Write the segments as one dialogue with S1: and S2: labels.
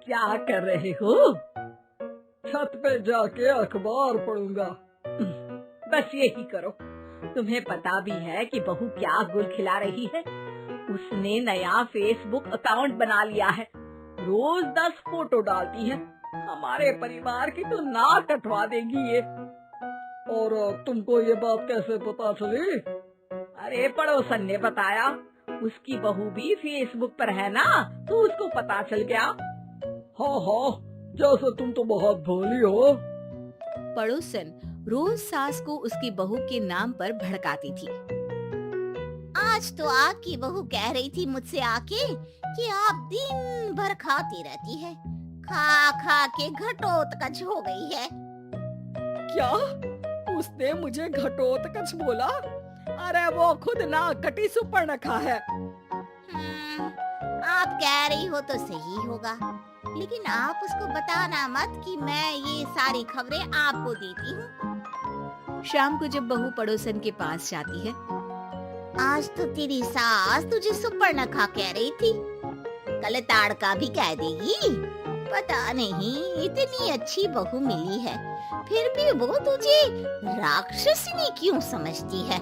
S1: क्या कर रहे हो?
S2: छत पे जाके अखबार पढ़ूंगा।
S1: बस यही करो। तुम्हें पता भी है कि बहू क्या गुल खिला रही है? उसने नया फेसबुक अकाउंट बना लिया है। रोज 10 फोटो डालती है। हमारे परिवार की तो नाक कटवा देगी ये।
S2: और तुमको ये बात कैसे पता चली?
S1: अरे पड़ोसन ने बताया। उसकी बहू भी फेसबुक पर है ना, तो उसको पता चल गया।
S2: हाँ हाँ, जैसे तुम तो बहुत भोली हो।
S3: पड़ोसन रोज सास को उसकी बहू के नाम पर भड़काती थी।
S4: आज तो आपकी बहू कह रही थी मुझसे आके कि आप दिन भर खाती रहती है, खा खा के घटोत्कच हो गई है।
S1: क्या? उसने मुझे घटोत्कच बोला? अरे वो खुद ना कटी सुपर्णखा है।
S4: आप कह रही हो तो सही होगा, लेकिन आप उसको बताना मत कि मैं ये सारी खबरें आपको देती हूँ।
S3: शाम को जब बहू पड़ोसन के पास जाती है,
S4: आज तो तेरी सास तुझे सुपर्णखा कह रही थी, कल ताड़का भी कह देगी। पता नहीं इतनी अच्छी बहू मिली है, फिर भी वो तुझे राक्षसनी क्यों समझती है?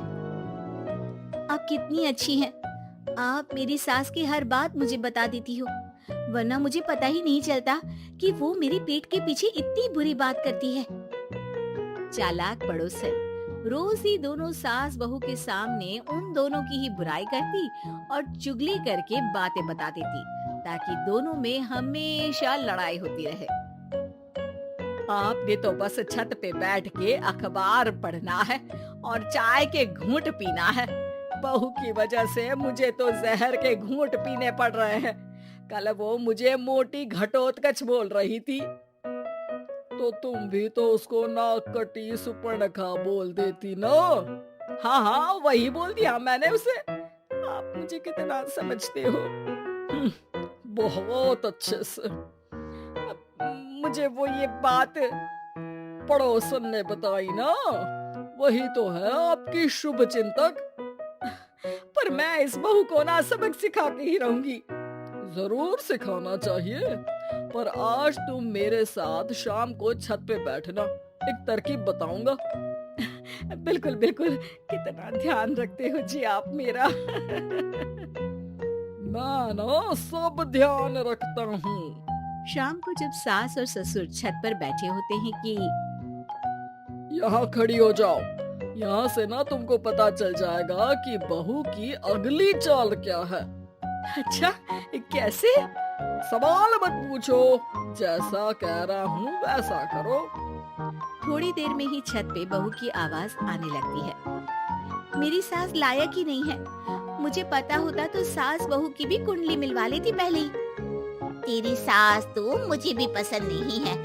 S3: आप कितनी अच्छी हैं। आप मेरी सास की हर बात मुझे बता देती हो, वरना मुझे पता ही नहीं चलता कि वो मेरी पीठ के पीछे इतनी बुरी बात करती है। चालाक पड़ोसन रोज ही दोनों सास बहू के सामने उन दोनों की ही बुराई करती और चुगली करके बातें बता देती, ताकि दोनों में हमेशा लड़ाई होती रहे।
S1: आपने तो बस छत पे बैठ के अखबार पढ़ना है और चाय के घूंट पीना है। बहू की वजह से मुझे तो जहर के घूंट पीने पड़ रहे हैं। कल वो मुझे मोटी घटोत्कच बोल रही थी।
S2: तो तुम भी तो उसको नाक कटी सुपर्णखा बोल देती ना।
S1: हाँ हाँ, वही बोल दिया मैंने उसे। आप मुझे कितना समझते हो।
S2: बहुत अच्छे से।
S1: मुझे वो ये बात
S2: पड़ोसन ने बताई ना, वही तो है आपकी शुभ चिंतक।
S1: पर मैं इस बहू को ना सबक सिखा के ही रहूंगी।
S2: जरूर सिखाना चाहिए, पर आज तुम मेरे साथ शाम को छत पे बैठना, एक तरकीब बताऊंगा।
S1: बिल्कुल बिल्कुल, कितना ध्यान रखते हो जी आप मेरा।
S2: मैं ना सब ध्यान रखता हूँ।
S3: शाम को जब सास और ससुर छत पर बैठे होते हैं कि
S2: यहाँ खड़ी हो जाओ, यहाँ से ना तुमको पता चल जाएगा कि बहू की अगली चाल क्या है।
S1: अच्छा, कैसे?
S2: सवाल मत पूछो, जैसा कह रहा हूँ वैसा करो।
S3: थोड़ी देर में ही छत पे बहू की आवाज आने लगती है। मेरी सास लायक ही नहीं है। मुझे पता होता तो सास बहू की भी कुंडली मिलवा लेती पहले ही।
S4: तेरी सास तो मुझे भी पसंद नहीं है।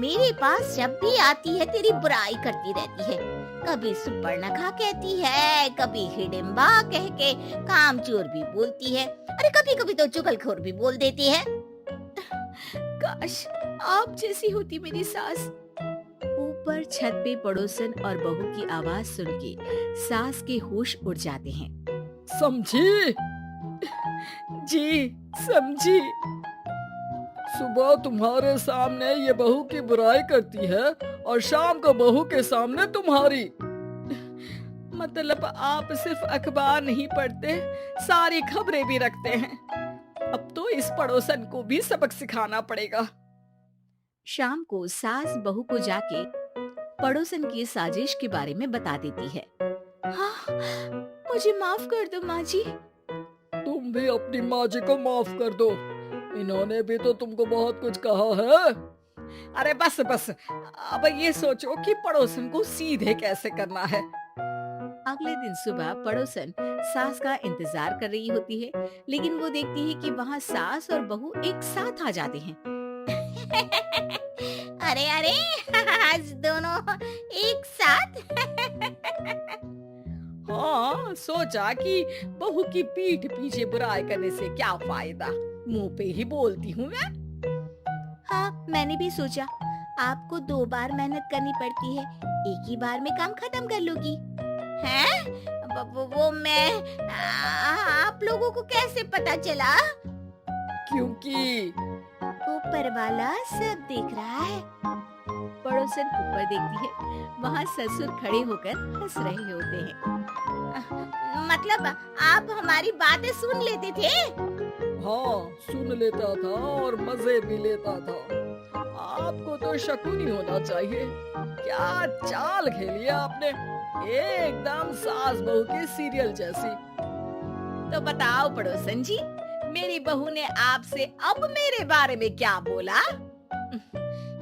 S4: मेरे पास जब भी आती है तेरी बुराई करती रहती है। कभी सुपर्णखा कहती है, कभी हिडिंबा कह के कामचोर भी बोलती है, अरे कभी कभी तो चुगलखोर भी बोल देती है।
S3: काश आप जैसी होती मेरी सास। ऊपर छत पे पड़ोसन और बहू की आवाज सुन के सास के होश उड़ जाते हैं।
S2: समझी?
S1: जी समझी।
S2: सुबह तुम्हारे सामने ये बहू की बुराई करती है और शाम को बहू के सामने तुम्हारी।
S1: मतलब आप सिर्फ अखबार नहीं पढ़ते, सारी खबरें भी रखते हैं। अब तो इस पड़ोसन को भी सबक सिखाना पड़ेगा।
S3: शाम को सास बहू को जाके पड़ोसन की साजिश के बारे में बता देती है। हाँ, मुझे माफ कर दो माँ जी।
S2: तुम भी अपनी माँ जी को माफ कर दो, इन्होंने भी तो तुमको बहुत कुछ कहा है।
S1: अरे बस बस, अब ये सोचो कि पड़ोसन को सीधे कैसे करना है।
S3: अगले दिन सुबह पड़ोसन सास का इंतजार कर रही होती है, लेकिन वो देखती है कि वहाँ सास और बहू एक साथ आ जाते हैं।
S4: अरे अरे, आज दोनों एक साथ।
S1: हाँ, सोचा कि बहू की पीठ पीछे बुराई करने से क्या फायदा, मुंह पे ही बोलती हूँ मैं।
S4: हाँ, मैंने भी सोचा आपको 2 बार मेहनत करनी पड़ती है, एक ही बार में काम खत्म कर लोगी। हैं? वो मैं आप लोगों को कैसे पता चला?
S2: क्योंकि
S4: ऊपर
S3: ऊपर वाला सब देख रहा है। पड़ोसन ऊपर देखती है, वहाँ ससुर खड़े होकर हंस रहे होते हैं।
S4: मतलब आप हमारी बातें सुन लेते थे?
S2: हाँ, सुन लेता था और मजे भी लेता था। आपको तो शक नहीं होना चाहिए। क्या चाल खेली है आपने, एकदम सास बहू के सीरियल जैसी।
S1: तो बताओ पड़ोसन जी, मेरी बहू ने आपसे अब मेरे बारे में क्या बोला?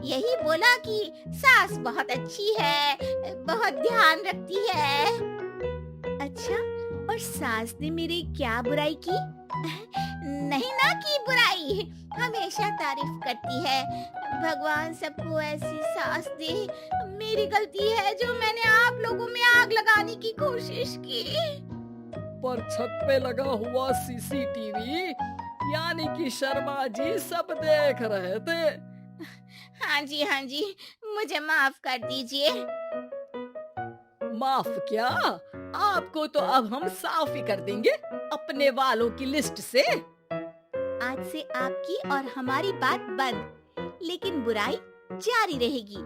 S4: यही बोला कि सास बहुत अच्छी है, बहुत ध्यान रखती है।
S3: अच्छा, और सास ने मेरी क्या बुराई की?
S4: नहीं ना की बुराई, हमेशा तारीफ करती है। भगवान सबको ऐसी सास दे। मेरी गलती है जो मैंने आप लोगों में आग लगाने की कोशिश की।
S2: पर छत पे लगा हुआ सीसीटीवी यानी कि शर्मा जी सब देख रहे थे।
S4: हाँ जी, मुझे माफ कर दीजिए।
S2: माफ क्या, आपको तो अब हम साफ ही कर देंगे अपने वालों की लिस्ट से।
S3: आज से आपकी और हमारी बात बंद, लेकिन बुराई जारी रहेगी।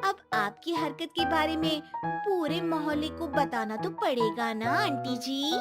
S3: अब आपकी हरकत के बारे में पूरे मोहल्ले को बताना तो पड़ेगा ना आंटी जी।